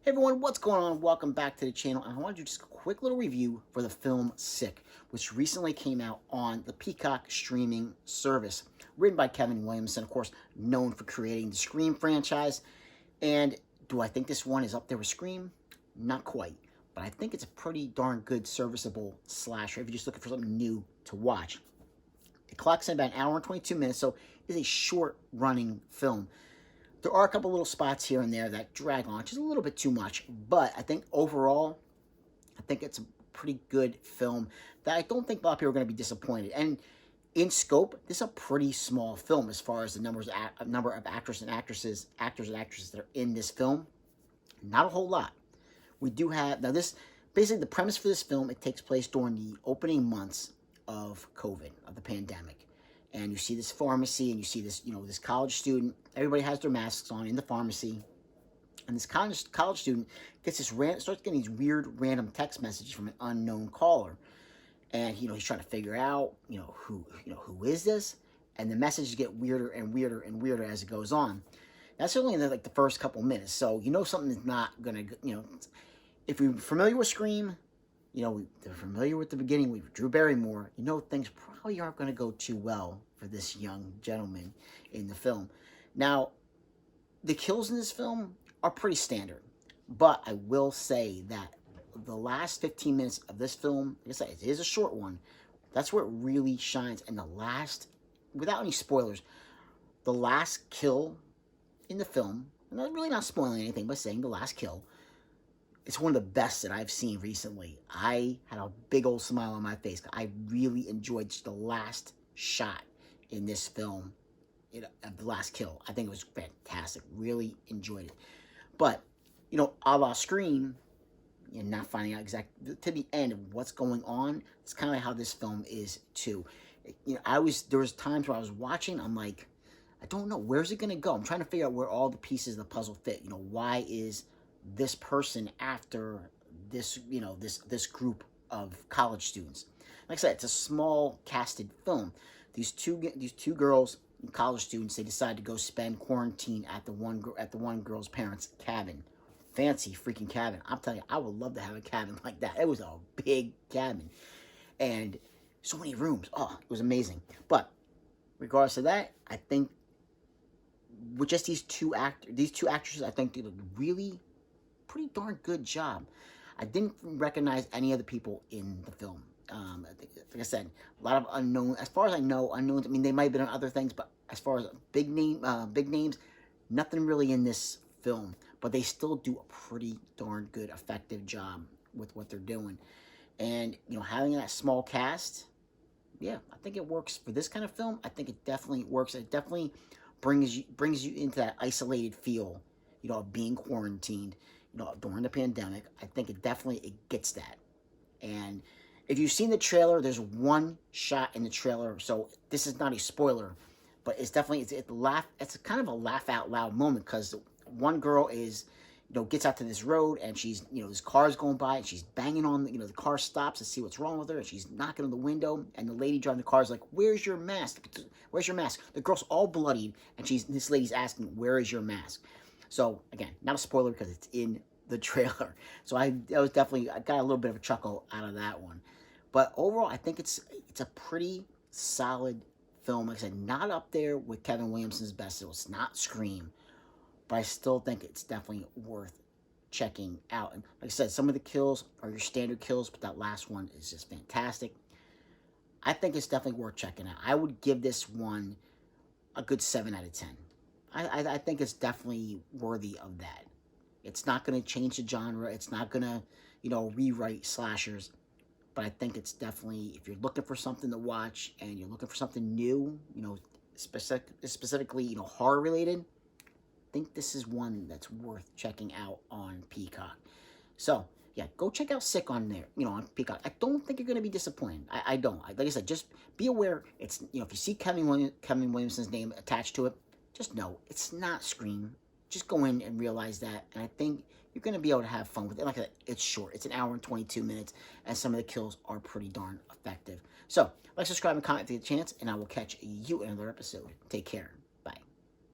Hey everyone, what's going on? Welcome back to the channel. And I want to do just a quick little review for the film Sick, which recently came out on the Peacock streaming service. Written by Kevin Williamson, of course, known for creating the Scream franchise. And do I think this one is up there with Scream? Not quite. But I think it's a pretty darn good serviceable slasher if you're just looking for something new to watch. It clocks in about an hour and 22 minutes, so it's a short running film. There are a couple little spots here and there that drag on just a little bit too much, but I think overall, I think it's a pretty good film that I don't think a lot of people are going to be disappointed. And in scope, this is a pretty small film as far as the number of actors and actresses that are in this film. Not a whole lot. We do have, now this, basically the premise for this film, it takes place during the opening months of COVID, of the pandemic. And you see this pharmacy, and you see this, this college student. Everybody has their masks on in the pharmacy. And this college student gets starts getting these weird random text messages from an unknown caller. And, he's trying to figure out, who is this? And the messages get weirder and weirder and weirder as it goes on. That's only in the first couple minutes. So, something is not going to, if you're familiar with Scream, they're familiar with the beginning with Drew Barrymore, things probably aren't going to go too well for this young gentleman in the film. Now, the kills in this film are pretty standard, but I will say that the last 15 minutes of this film, like I said, it is a short one. That's where it really shines. And the last, without any spoilers, the last kill in the film, and I'm really not spoiling anything by saying the last kill, it's one of the best that I've seen recently. I had a big old smile on my face. I really enjoyed just the last shot in this film, of the last kill. I think it was fantastic. Really enjoyed it. But, a la Scream, and not finding out exactly to the end of what's going on, it's kind of like how this film is too. There was times where I was watching, I'm like, I don't know, where's it going to go? I'm trying to figure out where all the pieces of the puzzle fit. why is this person after this, this group of college students? Like I said, it's a small casted film. These two girls, college students, they decide to go spend quarantine at the one girl's parents' cabin. Fancy freaking cabin. I'm telling you, I would love to have a cabin like that. It was a big cabin. And so many rooms. Oh, it was amazing. But regardless of that, I think with just these two actresses, I think did a really pretty darn good job. I didn't recognize any of the people in the film. Like I said, a lot of unknown. As far as I know, unknowns. I mean, they might have been on other things, but as far as big names, nothing really in this film. But they still do a pretty darn good, effective job with what they're doing. And having that small cast, yeah, I think it works for this kind of film. I think it definitely works. It definitely brings you into that isolated feel, of being quarantined, during the pandemic. I think it gets that. And if you've seen the trailer, there's one shot in the trailer, so this is not a spoiler, but it's definitely it's kind of a laugh out loud moment, because one girl is gets out to this road, and she's this car's going by, and she's banging on the car stops to see what's wrong with her, and she's knocking on the window, and the lady driving the car is like, "Where's your mask? Where's your mask?" The girl's all bloodied, and this lady's asking, "Where is your mask?" So again, not a spoiler because it's in the trailer. So I got a little bit of a chuckle out of that one. But overall, I think it's a pretty solid film. Like I said, not up there with Kevin Williamson's best. So it's not Scream, but I still think it's definitely worth checking out. And like I said, some of the kills are your standard kills, but that last one is just fantastic. I think it's definitely worth checking out. I would give this one a good 7 out of 10. I think it's definitely worthy of that. It's not going to change the genre. It's not going to, rewrite slashers. But I think it's definitely, if you're looking for something to watch and you're looking for something new, specifically, horror related, I think this is one that's worth checking out on Peacock. So, yeah, go check out Sick on there, on Peacock. I don't think you're going to be disappointed. I don't. Like I said, just be aware, it's, if you see Kevin Williamson's name attached to it, just know it's not Scream. Just go in and realize that, and I think you're going to be able to have fun with it. Like I said, it's short. It's an hour and 22 minutes, and some of the kills are pretty darn effective. So, like, subscribe, and comment if you get a chance, and I will catch you in another episode. Take care.